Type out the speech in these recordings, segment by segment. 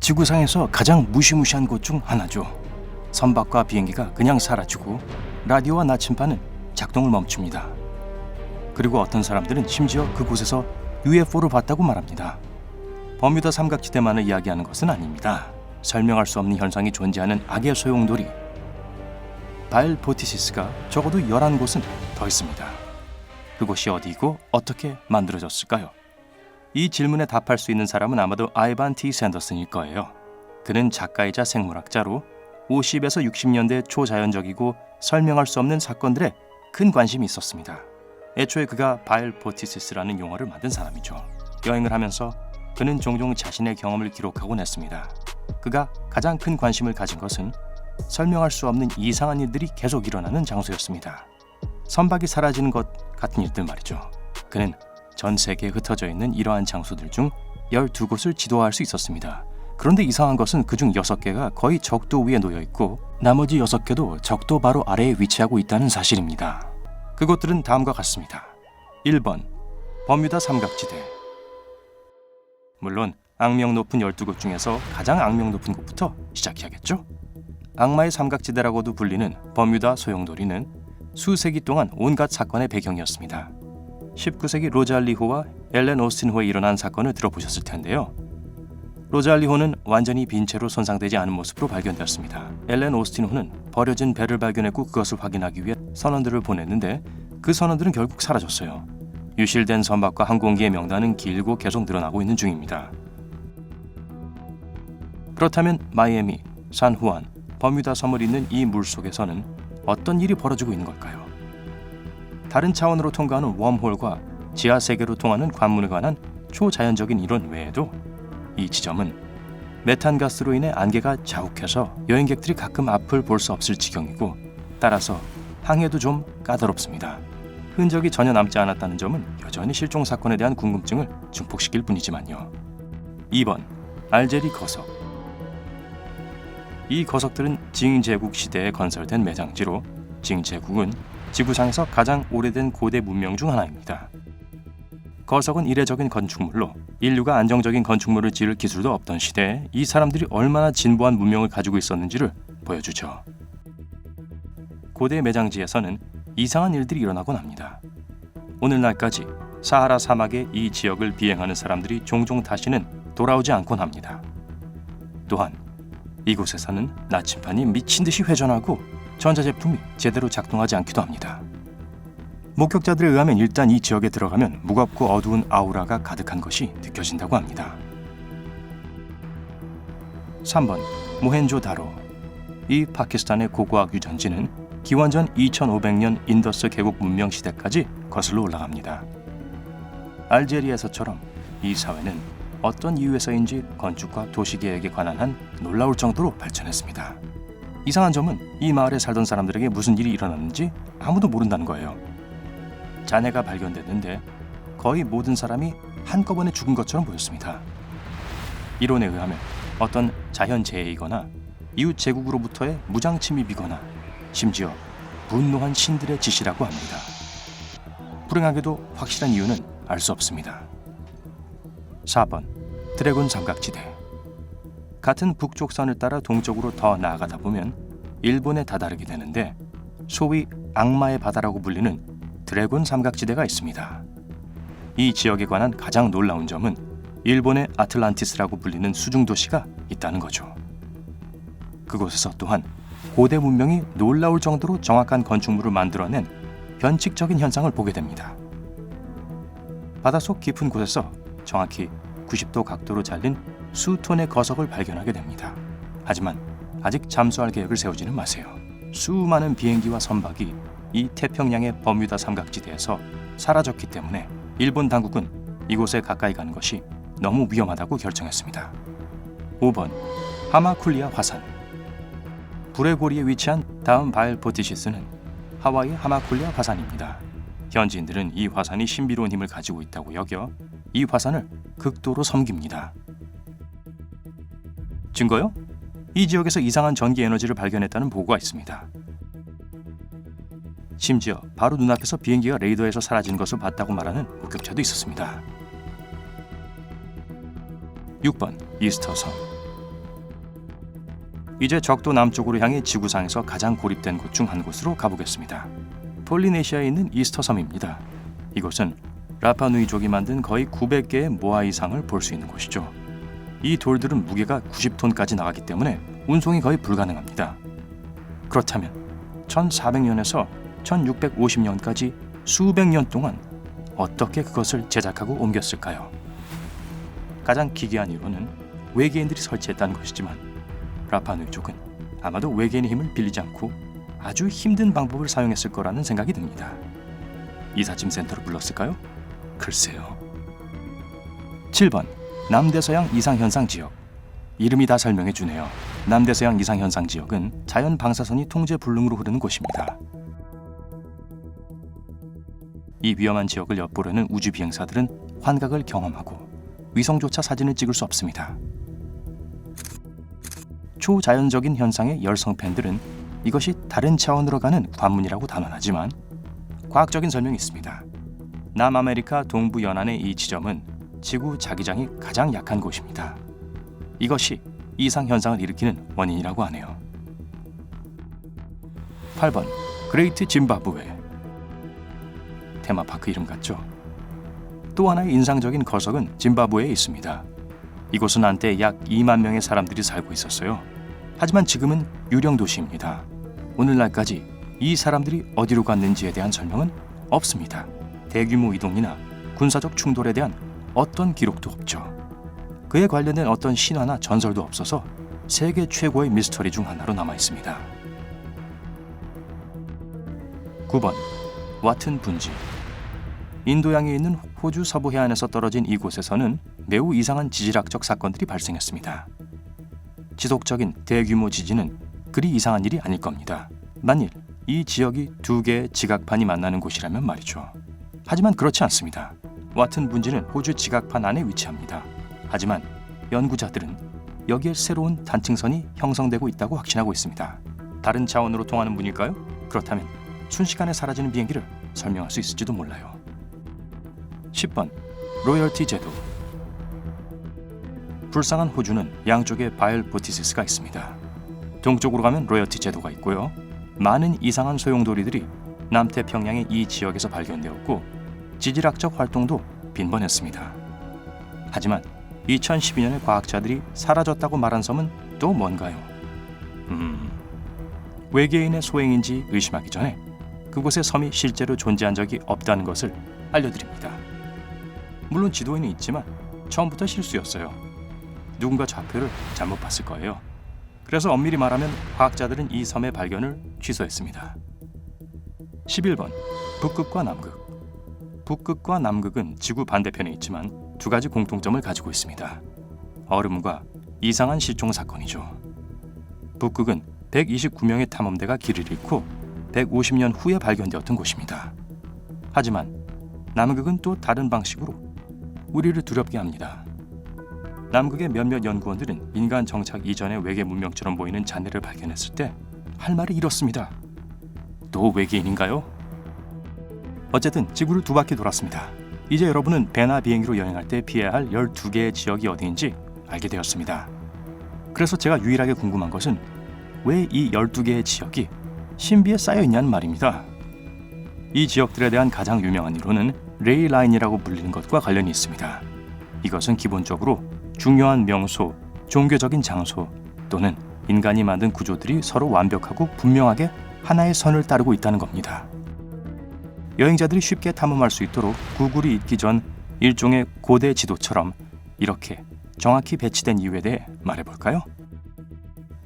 지구상에서 가장 무시무시한 곳 중 하나죠. 선박과 비행기가 그냥 사라지고 라디오와 나침반은 작동을 멈춥니다. 그리고 어떤 사람들은 심지어 그곳에서 UFO를 봤다고 말합니다. 버뮤다 삼각지대만을 이야기하는 것은 아닙니다. 설명할 수 없는 현상이 존재하는 악의 소용돌이 바일 포티시스가 적어도 11곳은 더 있습니다. 그곳이 어디이고 어떻게 만들어졌을까요? 이 질문에 답할 수 있는 사람은 아마도 아이반 T. 샌더슨일 거예요. 그는 작가이자 생물학자로 50에서 60년대 초자연적이고 설명할 수 없는 사건들에 큰 관심이 있었습니다. 애초에 그가 바일 포티시스라는 용어를 만든 사람이죠. 여행을 하면서 그는 종종 자신의 경험을 기록하곤 했습니다. 그가 가장 큰 관심을 가진 것은 설명할 수 없는 이상한 일들이 계속 일어나는 장소였습니다. 선박이 사라지는 것 같은 일들 말이죠. 그는 전 세계에 흩어져 있는 이러한 장소들 중 12곳을 지도할 수 있었습니다. 그런데 이상한 것은 그중 6개가 거의 적도 위에 놓여 있고 나머지 6개도 적도 바로 아래에 위치하고 있다는 사실입니다. 그곳들은 다음과 같습니다. 1번, 버뮤다 삼각지대. 물론 악명 높은 12곳 중에서 가장 악명 높은 곳부터 시작해야겠죠? 악마의 삼각지대라고도 불리는 버뮤다 소용돌이는 수세기 동안 온갖 사건의 배경이었습니다. 19세기 로잘리호와 엘렌 오스틴호에 일어난 사건을 들어보셨을 텐데요. 로잘리호는 완전히 빈 채로 손상되지 않은 모습으로 발견되었습니다. 엘렌 오스틴호는 버려진 배를 발견했고 그것을 확인하기 위해 선원들을 보냈는데 그 선원들은 결국 사라졌어요. 유실된 선박과 항공기의 명단은 길고 계속 늘어나고 있는 중입니다. 그렇다면 마이애미, 산후안, 버뮤다 섬을 잇는 이 물속에서는 어떤 일이 벌어지고 있는 걸까요? 다른 차원으로 통과하는 웜홀과 지하 세계로 통하는 관문에 관한 초자연적인 이론 외에도 이 지점은 메탄가스로 인해 안개가 자욱해서 여행객들이 가끔 앞을 볼 수 없을 지경이고 따라서 항해도 좀 까다롭습니다. 흔적이 전혀 남지 않았다는 점은 여전히 실종 사건에 대한 궁금증을 증폭시킬 뿐이지만요. 2번, 알제리 거석. 이 거석들은 징 제국 시대에 건설된 매장지로 징 제국은 지구상에서 가장 오래된 고대 문명 중 하나입니다. 거석은 이례적인 건축물로 인류가 안정적인 건축물을 지을 기술도 없던 시대에 이 사람들이 얼마나 진보한 문명을 가지고 있었는지를 보여주죠. 고대 매장지에서는 이상한 일들이 일어나곤 합니다. 오늘날까지 사하라 사막의 이 지역을 비행하는 사람들이 종종 다시는 돌아오지 않곤 합니다. 또한 이곳에서는 나침반이 미친 듯이 회전하고 전자제품이 제대로 작동하지 않기도 합니다. 목격자들에 의하면 일단 이 지역에 들어가면 무겁고 어두운 아우라가 가득한 것이 느껴진다고 합니다. 3번, 모헨조다로. 이 파키스탄의 고고학 유전지는 기원전 2500년 인더스 계곡 문명 시대까지 거슬러 올라갑니다. 알제리에서처럼 이 사회는 어떤 이유에서인지 건축과 도시계획에 관한 한 놀라울 정도로 발전했습니다. 이상한 점은 이 마을에 살던 사람들에게 무슨 일이 일어났는지 아무도 모른다는 거예요. 잔해가 발견됐는데 거의 모든 사람이 한꺼번에 죽은 것처럼 보였습니다. 이론에 의하면 어떤 자연재해이거나 이웃 제국으로부터의 무장 침입이거나 심지어 분노한 신들의 짓이라고 합니다. 불행하게도 확실한 이유는 알 수 없습니다. 4번, 드래곤 삼각지대. 같은 북쪽선을 따라 동쪽으로 더 나아가다 보면 일본에 다다르게 되는데 소위 악마의 바다라고 불리는 드래곤 삼각지대가 있습니다. 이 지역에 관한 가장 놀라운 점은 일본의 아틀란티스라고 불리는 수중도시가 있다는 거죠. 그곳에서 또한 고대 문명이 놀라울 정도로 정확한 건축물을 만들어낸 변칙적인 현상을 보게 됩니다. 바닷속 깊은 곳에서 정확히 90도 각도로 잘린 수톤의 거석을 발견하게 됩니다. 하지만 아직 잠수할 계획을 세우지는 마세요. 수많은 비행기와 선박이 이 태평양의 버뮤다 삼각지대에서 사라졌기 때문에 일본 당국은 이곳에 가까이 가는 것이 너무 위험하다고 결정했습니다. 5번, 하마쿨리아 화산. 불의 고리에 위치한 다음 바일 포티시스는 하와이 하마쿨리아 화산입니다. 현지인들은 이 화산이 신비로운 힘을 가지고 있다고 여겨 이 화산을 극도로 섬깁니다. 증거요? 이 지역에서 이상한 전기 에너지를 발견했다는 보고가 있습니다. 심지어 바로 눈앞에서 비행기가 레이더에서 사라진 것을 봤다고 말하는 목격자도 있었습니다. 6번, 이스터섬. 이제 적도 남쪽으로 향해 지구상에서 가장 고립된 곳 중 한 곳으로 가보겠습니다. 폴리네시아에 있는 이스터 섬입니다. 이곳은 라파누이족이 만든 거의 900개의 모아 이상을 볼 수 있는 곳이죠. 이 돌들은 무게가 90톤까지 나가기 때문에 운송이 거의 불가능합니다. 그렇다면 1400년에서 1650년까지 수백 년 동안 어떻게 그것을 제작하고 옮겼을까요? 가장 기괴한 이유는 외계인들이 설치했다는 것이지만 라파누이족은 아마도 외계인의 힘을 빌리지 않고 아주 힘든 방법을 사용했을 거라는 생각이 듭니다. 이삿짐 센터를 불렀을까요? 글쎄요. 7번 남대서양 이상현상 지역. 이름이 다 설명해 주네요. 남대서양 이상현상 지역은 자연 방사선이 통제 불능으로 흐르는 곳입니다. 이 위험한 지역을 엿보려는 우주 비행사들은 환각을 경험하고 위성조차 사진을 찍을 수 없습니다. 초자연적인 현상의 열성 팬들은 이것이 다른 차원으로 가는 관문이라고 단언하지만 과학적인 설명이 있습니다. 남아메리카 동부 연안의 이 지점은 지구 자기장이 가장 약한 곳입니다. 이것이 이상 현상을 일으키는 원인이라고 하네요. 8번 그레이트 짐바브웨. 테마파크 이름 같죠? 또 하나의 인상적인 거석은 짐바브웨에 있습니다. 이곳은 한때 약 2만 명의 사람들이 살고 있었어요. 하지만 지금은 유령 도시입니다. 오늘날까지 이 사람들이 어디로 갔는지에 대한 설명은 없습니다. 대규모 이동이나 군사적 충돌에 대한 어떤 기록도 없죠. 그에 관련된 어떤 신화나 전설도 없어서 세계 최고의 미스터리 중 하나로 남아 있습니다. 9번 와튼 분지. 인도양에 있는 호주 서부 해안에서 떨어진 이곳에서는 매우 이상한 지질학적 사건들이 발생했습니다. 지속적인 대규모 지진은 그리 이상한 일이 아닐 겁니다. 만일 이 지역이 두 개의 지각판이 만나는 곳이라면 말이죠. 하지만 그렇지 않습니다. 와튼 분지는 호주 지각판 안에 위치합니다. 하지만 연구자들은 여기에 새로운 단층선이 형성되고 있다고 확신하고 있습니다. 다른 차원으로 통하는 문일까요? 그렇다면 순식간에 사라지는 비행기를 설명할 수 있을지도 몰라요. 10번 로열티 제도. 불쌍한 호주는 양쪽에 바이얼 보티시스가 있습니다. 동쪽으로 가면 로열티 제도가 있고요. 많은 이상한 소용돌이들이 남태평양의 이 지역에서 발견되었고 지질학적 활동도 빈번했습니다. 하지만 2012년에 과학자들이 사라졌다고 말한 섬은 또 뭔가요? 외계인의 소행인지 의심하기 전에 그곳에 섬이 실제로 존재한 적이 없다는 것을 알려드립니다. 물론 지도에는 있지만 처음부터 실수였어요. 누군가 좌표를 잘못 봤을 거예요. 그래서 엄밀히 말하면 과학자들은 이 섬의 발견을 취소했습니다. 11번 북극과 남극. 북극과 남극은 지구 반대편에 있지만 두 가지 공통점을 가지고 있습니다. 얼음과 이상한 실종 사건이죠. 북극은 129명의 탐험대가 길을 잃고 150년 후에 발견되었던 곳입니다. 하지만 남극은 또 다른 방식으로 우리를 두렵게 합니다. 남극의 몇몇 연구원들은 인간 정착 이전의 외계 문명처럼 보이는 잔해를 발견했을 때 할 말이 이렇습니다. 또 외계인인가요? 어쨌든 지구를 두 바퀴 돌았습니다. 이제 여러분은 배나 비행기로 여행할 때 피해야 할 12개의 지역이 어디인지 알게 되었습니다. 그래서 제가 유일하게 궁금한 것은 왜 이 12개의 지역이 신비에 쌓여있냐는 말입니다. 이 지역들에 대한 가장 유명한 이론은 레이 라인이라고 불리는 것과 관련이 있습니다. 이것은 기본적으로 중요한 명소, 종교적인 장소 또는 인간이 만든 구조들이 서로 완벽하고 분명하게 하나의 선을 따르고 있다는 겁니다. 여행자들이 쉽게 탐험할 수 있도록 구글이 있기 전 일종의 고대 지도처럼 이렇게 정확히 배치된 이유에 대해 말해볼까요?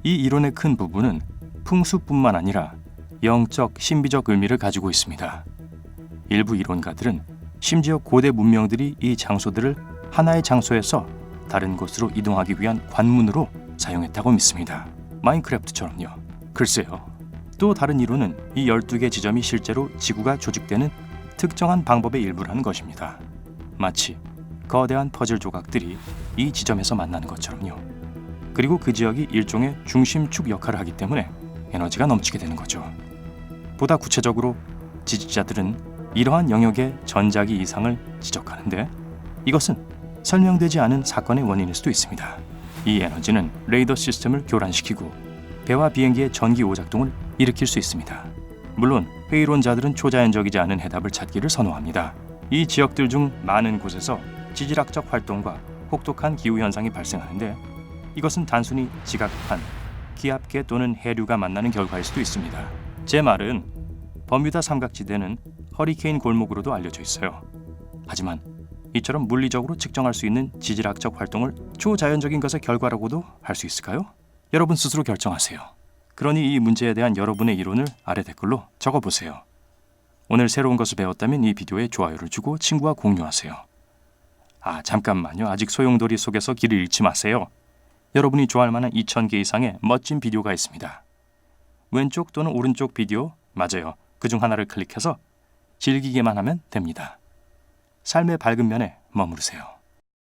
이 이론의 큰 부분은 풍수뿐만 아니라 영적, 신비적 의미를 가지고 있습니다. 일부 이론가들은 심지어 고대 문명들이 이 장소들을 하나의 장소에서 다른 곳으로 이동하기 위한 관문으로 사용했다고 믿습니다. 마인크래프트처럼요. 글쎄요. 또 다른 이론은 이 12개 지점이 실제로 지구가 조직되는 특정한 방법의 일부라는 것입니다. 마치 거대한 퍼즐 조각들이 이 지점에서 만나는 것처럼요. 그리고 그 지역이 일종의 중심축 역할을 하기 때문에 에너지가 넘치게 되는 거죠. 보다 구체적으로 지질자들은 이러한 영역의 전자기 이상을 지적하는데 이것은 설명되지 않은 사건의 원인일 수도 있습니다. 이 에너지는 레이더 시스템을 교란시키고 배와 비행기의 전기 오작동을 일으킬 수 있습니다. 물론 회의론자들은 초자연적이지 않은 해답을 찾기를 선호합니다. 이 지역들 중 많은 곳에서 지질학적 활동과 혹독한 기후현상이 발생하는데 이것은 단순히 지각판, 기압계 또는 해류가 만나는 결과일 수도 있습니다. 제 말은 버뮤다 삼각지대는 허리케인 골목으로도 알려져 있어요. 하지만 이처럼 물리적으로 측정할 수 있는 지질학적 활동을 초자연적인 것의 결과라고도 할 수 있을까요? 여러분 스스로 결정하세요. 그러니 이 문제에 대한 여러분의 이론을 아래 댓글로 적어보세요. 오늘 새로운 것을 배웠다면 이 비디오에 좋아요를 주고 친구와 공유하세요. 아, 잠깐만요. 아직 소용돌이 속에서 길을 잃지 마세요. 여러분이 좋아할 만한 2,000개 이상의 멋진 비디오가 있습니다. 왼쪽 또는 오른쪽 비디오, 맞아요. 그중 하나를 클릭해서 즐기기만 하면 됩니다. 삶의 밝은 면에 머무르세요.